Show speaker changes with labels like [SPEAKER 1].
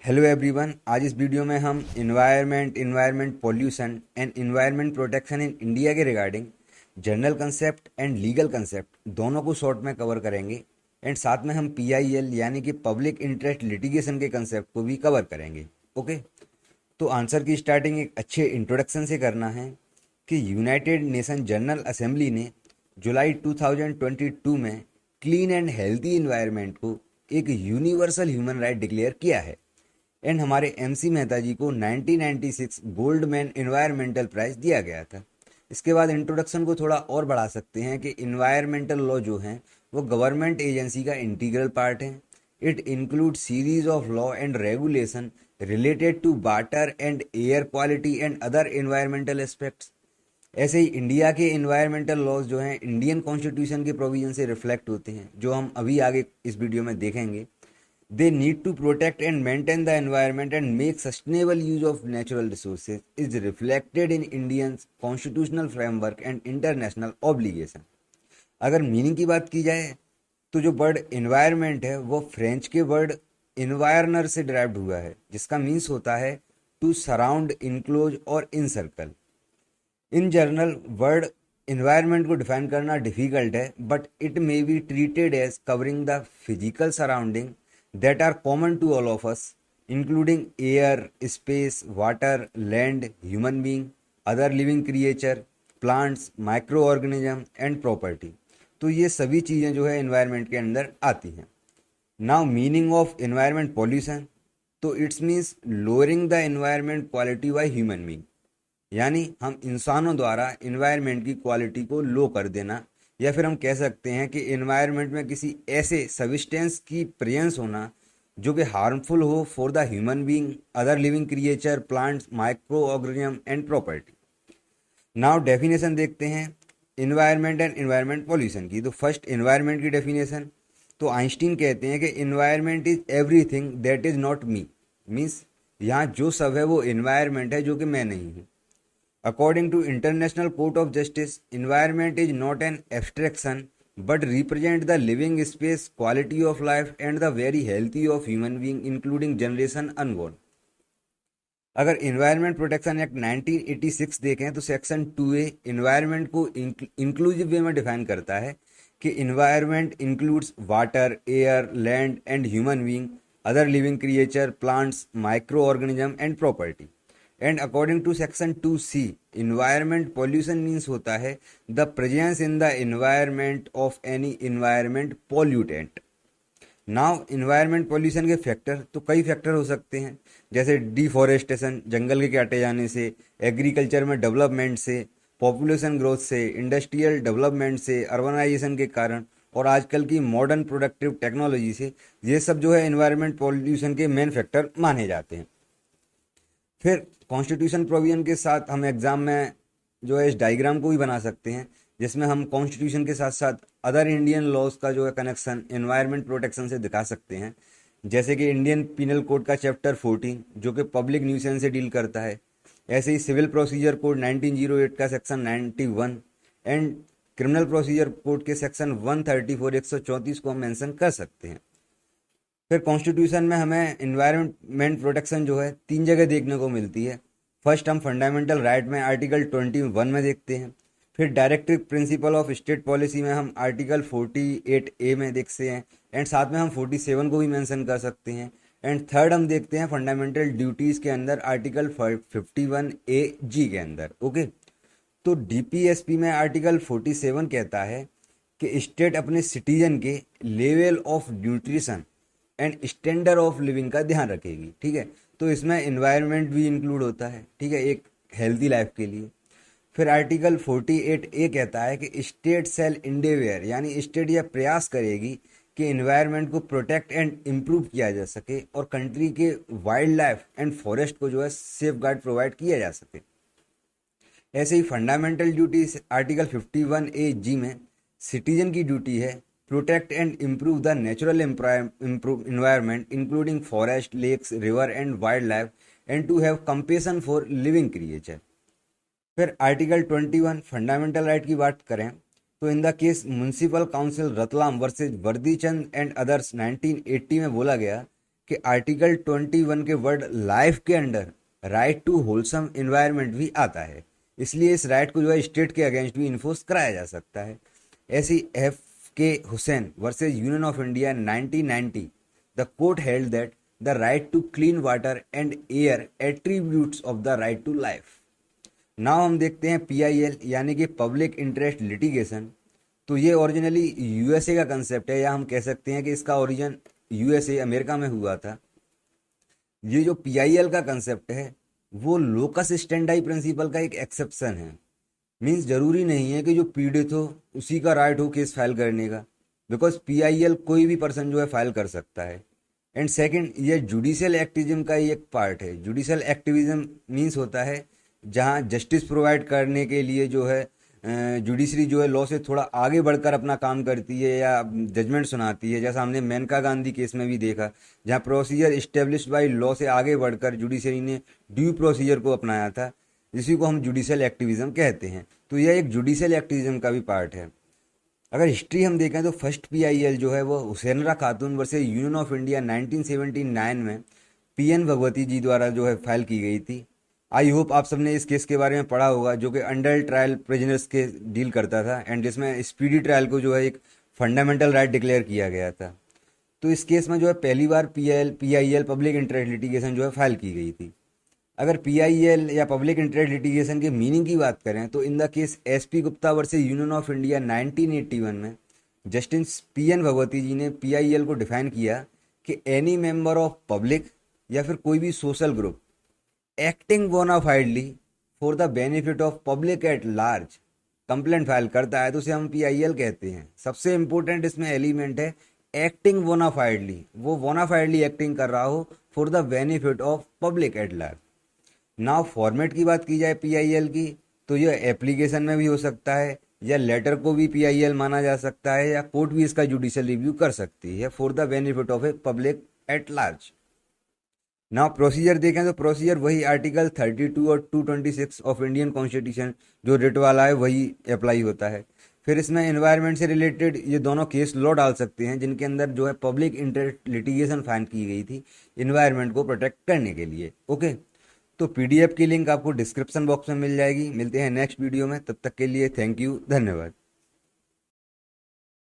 [SPEAKER 1] Hello everyone. आज इस video में हम environment pollution and environment protection in India के regarding general concept and legal concept दोनों को शॉर्ट में कवर करेंगे एंड साथ में हम पीआईएल यानी कि पब्लिक इंटरेस्ट लिटिगेशन के कंसेप्ट को भी कवर करेंगे। ओके, तो आंसर की स्टार्टिंग एक अच्छे इंट्रोडक्शन से करना है कि यूनाइटेड नेशन जनरल असेंबली ने जुलाई 2022 में क्लीन एंड हेल्थी इन्वायरमेंट को एक यूनिवर्सल ह्यूमन राइट डिक्लेयर किया है एंड हमारे एमसी मेहता जी को 1996 गोल्ड मैन इन्वायरमेंटल प्राइज दिया गया था। इसके बाद इंट्रोडक्शन को थोड़ा और बढ़ा सकते हैं कि इन्वायरमेंटल लॉ जो हैं वो गवर्नमेंट एजेंसी का इंटीग्रल पार्ट है। It include series of law and regulation related to water and air quality and other environmental aspects. ऐसे ही इंडिया के इन्वायरमेंटल लॉज जो हैं इंडियन कॉन्स्टिट्यूशन के प्रोविजन से रिफ्लेक्ट होते हैं, जो हम अभी आगे इस वीडियो में देखेंगे। They need to protect and maintain the environment and make sustainable use of natural resources is reflected in Indian's constitutional framework and international obligation। अगर मीनिंग की बात की जाए तो जो वर्ड environment है वो फ्रेंच के वर्ड environner से डिराइव्ड हुआ है, जिसका मीन्स होता है to surround, enclose और encircle। In general word environment को डिफाइन करना डिफिकल्ट है, but it may be treated as covering the physical surrounding that are common to all of us, including air, space, water, land, human being, other living creature, plants, microorganism and property। तो ये सभी चीज़ें जो है environment के अंदर आती हैं। Now meaning of environment pollution, तो it's means lowering the environment quality by human being, यानी हम इंसानों द्वारा इन्वायरमेंट की क्वालिटी को लो कर देना, या फिर हम कह सकते हैं कि इन्वायरमेंट में किसी ऐसे सब्सटेंस की प्रेजेंस होना जो कि हार्मफुल हो for the human being, other living creature, plants, micro organism and property. Now definition देखते हैं इन्वायरमेंट एंड इन्वायरमेंट पॉल्यूशन की। तो फर्स्ट इन्वायरमेंट की डेफिनेशन, तो आइंस्टीन कहते हैं कि environment is everything that is not me, means यहाँ जो सब है वो इन्वायरमेंट है जो कि मैं नहीं हूँ। According to International Court of Justice, environment is not an abstraction but represent the living space, quality of life and the very healthy of human being including generation unborn। अगर इन्वायरमेंट प्रोटेक्शन एक्ट 1986 देखें तो section 2A environment को inclusive way में define करता है कि environment includes water, air, land and human being, other living creature, plants, micro organism and property. And according to section 2C environment pollution means होता है the presence in the environment of any environment pollutant. Now environment pollution के factor, तो कई factor हो सकते हैं, जैसे deforestation, जंगल के काटे जाने से, एग्रीकल्चर में डेवलपमेंट से, पॉपुलेशन ग्रोथ से, इंडस्ट्रियल डेवलपमेंट से, अर्बनाइजेशन के कारण और आजकल की मॉडर्न प्रोडक्टिव टेक्नोलॉजी से। ये सब जो है इन्वायरमेंट पॉल्यूशन के मेन फैक्टर माने जाते हैं। फिर कॉन्स्टिट्यूशन प्रोविजन के साथ हम एग्जाम में जो है इस डायग्राम को भी बना सकते हैं, जिसमें हम कॉन्स्टिट्यूशन के साथ साथ अदर इंडियन लॉज का जो है कनेक्शन एनवायरनमेंट प्रोटेक्शन से दिखा सकते हैं। जैसे कि इंडियन पिनल कोड का चैप्टर 14 जो कि पब्लिक न्यूसेंस से डील करता है, ऐसे ही सिविल प्रोसीजर कोड 1908 का section 91 and criminal procedure code के सेक्शन 134 134 को हम मेंशन कर सकते हैं। फिर कॉन्स्टिट्यूशन में हमें इन्वायरमेंट प्रोटेक्शन जो है 3 जगह देखने को मिलती है। फर्स्ट हम फंडामेंटल राइट में आर्टिकल 21 में देखते हैं। फिर directive principle of state policy में हम आर्टिकल 48A में देखते हैं एंड साथ में हम 47 को भी मेंशन कर सकते हैं। एंड थर्ड हम देखते हैं फंडामेंटल ड्यूटीज़ के अंदर आर्टिकल 51AG के अंदर। ओके, तो डीपीएसपी में आर्टिकल 47 कहता है कि स्टेट अपने सिटीजन के level of nutrition and standard of living का ध्यान रखेगी। ठीक है, तो इसमें इन्वायरमेंट भी इंक्लूड होता है, ठीक है, एक हेल्दी लाइफ के लिए। फिर आर्टिकल 48A कहता है कि स्टेट सेल इंडेवियर, यानी स्टेट यह प्रयास करेगी कि इन्वायरमेंट को प्रोटेक्ट एंड इम्प्रूव किया जा सके और कंट्री के वाइल्ड लाइफ एंड फॉरेस्ट को जो है सेफ गार्ड प्रोवाइड किया जा सके। ऐसे ही फंडामेंटल ड्यूटीज आर्टिकल 51AG में सिटीजन की ड्यूटी है protect and improve the natural environment including forest, lakes, river and wild life and to have compassion for living creature. फिर आर्टिकल 21 फंडामेंटल राइट की बात करें तो in the case municipal council Ratlam versus Vardichand and others 1980 में बोला गया कि article 21 के वर्ड लाइफ के under right to wholesome environment भी आता है, इसलिए इस राइट को जो है स्टेट के अगेंस्ट भी इन्फोर्स कराया जा सकता है। ऐसी F K Hussain versus union of India 1990, the court held that the right to clean water and air attributes of the right to life. Now हम देखते हैं पीआईएल यानी कि पब्लिक इंटरेस्ट लिटिगेशन। तो ये ओरिजिनली यूएसए का कंसेप्ट है, या हम कह सकते हैं कि इसका ओरिजिन यूएसए अमेरिका में हुआ था। ये जो पीआईएल का कंसेप्ट है वो लोकस स्टैंडाई प्रिंसिपल का एक एक्सेप्शन है। मीन्स जरूरी नहीं है कि जो पीड़ित हो उसी का राइट हो केस फाइल करने का, बिकॉज पीआईएल कोई भी पर्सन जो है फाइल कर सकता है। एंड सेकंड, ये जुडिशियल एक्टिविज्म का ही एक पार्ट है। जुडिशियल एक्टिविज्म मीन्स होता है जहां जस्टिस प्रोवाइड करने के लिए जो है जुडिशरी जो है लॉ से थोड़ा आगे बढ़कर अपना काम करती है या जजमेंट सुनाती है, जैसा हमने मेनका गांधी केस में भी देखा, जहां प्रोसीजर इस्टेब्लिश्ड बाय लॉ से आगे बढ़कर जुडिशरी ने ड्यू प्रोसीजर को अपनाया था, जिसी को हम जुडिशियल एक्टिविज्म कहते हैं। तो यह एक जुडिशियल एक्टिविज्म का भी पार्ट है। अगर हिस्ट्री हम देखें तो फर्स्ट पीआईएल जो है वो हुसैनरा खातून वर्सेस यूनियन ऑफ इंडिया 1979 में पीएन भगवती जी द्वारा जो है फाइल की गई थी। आई होप आप सबने इस केस के बारे में पढ़ा होगा, जो कि अंडर ट्रायल प्रिजनर्स के डील करता था एंड जिसमें स्पीडी ट्रायल को जो है एक फंडामेंटल राइट डिक्लेयर किया गया था। तो इस केस में जो है पहली बार पीआईएल पब्लिक इंटरेस्ट लिटिगेशन जो है फाइल की गई थी। अगर पीआईएल या पब्लिक इंटरेस्ट लिटिगेशन के मीनिंग की बात करें तो in the case SP Gupta versus union of India 1981 में जस्टिस पीएन भगवती जी ने पीआईएल को डिफाइन किया कि एनी मेंबर ऑफ पब्लिक या फिर कोई भी social group acting bonafidely for the benefit of public at large complaint file करता है तो उसे हम पीआईएल कहते हैं। सबसे इंपॉर्टेंट इसमें एलिमेंट है एक्टिंग बोनाफाइडली, वो बोनाफाइडली एक्टिंग कर रहा हो for the benefit of public at large. Now format की बात की जाए पीआईएल की तो यह एप्लीकेशन में भी हो सकता है, या लेटर को भी पीआईएल माना जा सकता है, या कोर्ट भी इसका जुडिशियल रिव्यू कर सकती है for the benefit of a public at large. Now procedure देखें तो प्रोसीजर वही आर्टिकल 32 और 226 ऑफ इंडियन कॉन्स्टिट्यूशन जो रिट वाला है वही अप्लाई होता है। फिर इसमें एनवायरनमेंट से रिलेटेड ये दोनों केस लॉ डाल सकते हैं जिनके अंदर जो है पब्लिक इंटरेस्ट लिटिगेशन फाइल की गई थी इन्वायरमेंट को प्रोटेक्ट करने के लिए। ओके, तो पीडीएफ की लिंक आपको डिस्क्रिप्शन बॉक्स में मिल जाएगी। मिलते हैं नेक्स्ट वीडियो में, तब तक के लिए थैंक यू, धन्यवाद।